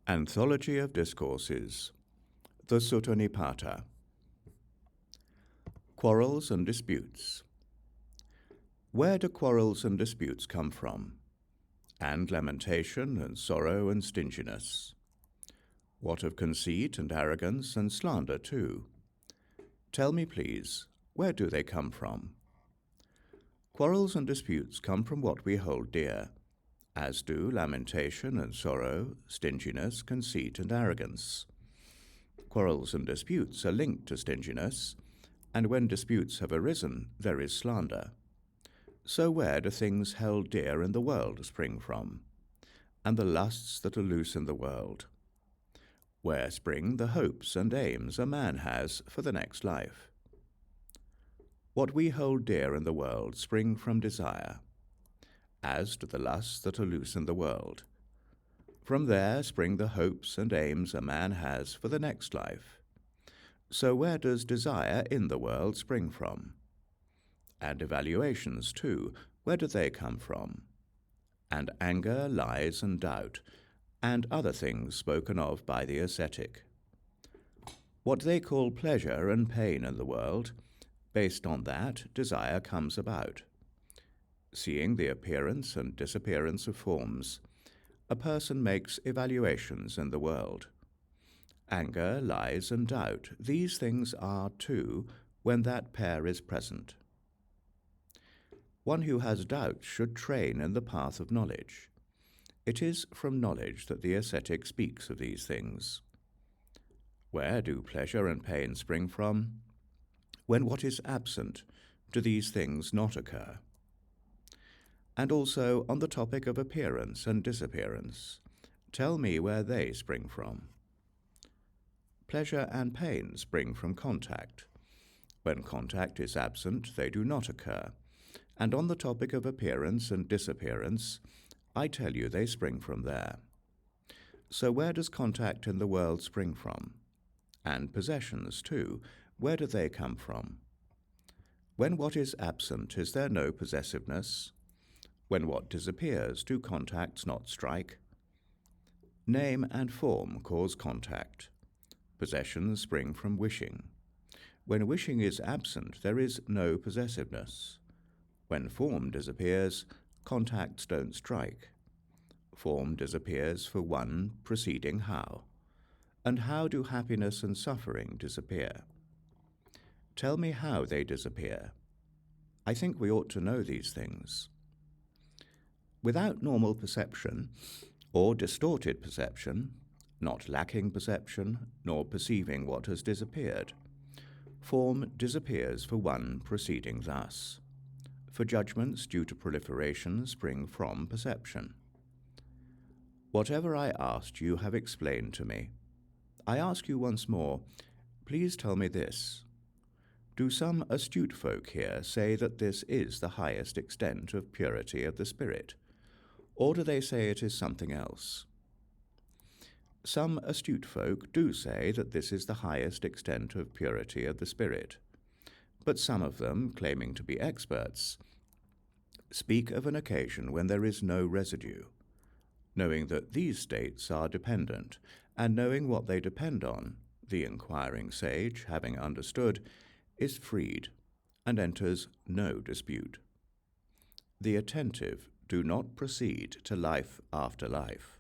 Anthology of Discourses, the Sutta Nipāta. Quarrels and Disputes. Where do quarrels and disputes come from? And lamentation and sorrow and stinginess. What of conceit and arrogance and slander too? Tell me, please, where do they come from? Quarrels and disputes come from what we hold dear, as do lamentation and sorrow, stinginess, conceit and arrogance. Quarrels and disputes are linked to stinginess, and when disputes have arisen, there is slander. So where do things held dear in the world spring from, and the lusts that are loose in the world? Where spring the hopes and aims a man has for the next life? What we hold dear in the world spring from desire, as do the lusts that are loose in the world. From there spring the hopes and aims a man has for the next life. So where does desire in the world spring from? And evaluations too, where do they come from? And anger, lies and doubt, and other things spoken of by the ascetic. What they call pleasure and pain in the world, based on that, desire comes about. Seeing the appearance and disappearance of forms, a person makes evaluations in the world. Anger, lies, and doubt, these things are too when that pair is present. One who has doubts should train in the path of knowledge. It is from knowledge that the ascetic speaks of these things. Where do pleasure and pain spring from? When what is absent, do these things not occur? And also on the topic of appearance and disappearance, tell me where they spring from. Pleasure and pain spring from contact. When contact is absent, they do not occur. And on the topic of appearance and disappearance, I tell you they spring from there. So where does contact in the world spring from? And possessions too, where do they come from? When what is absent, is there no possessiveness? When what disappears, do contacts not strike? Name and form cause contact. Possessions spring from wishing. When wishing is absent, there is no possessiveness. When form disappears, contacts don't strike. Form disappears for one preceding how. And how do happiness and suffering disappear? Tell me how they disappear. I think we ought to know these things. Without normal perception, or distorted perception, not lacking perception, nor perceiving what has disappeared, form disappears for one proceeding thus. For judgments due to proliferation spring from perception. Whatever I asked you have explained to me. I ask you once more, please tell me this. Do some astute folk here say that this is the highest extent of purity of the spirit, or do they say it is something else? Some astute folk do say that this is the highest extent of purity of the spirit, but some of them, claiming to be experts, speak of an occasion when there is no residue, knowing that these states are dependent, and knowing what they depend on, the inquiring sage, having understood, is freed, and enters no dispute. The attentive do not proceed to life after life.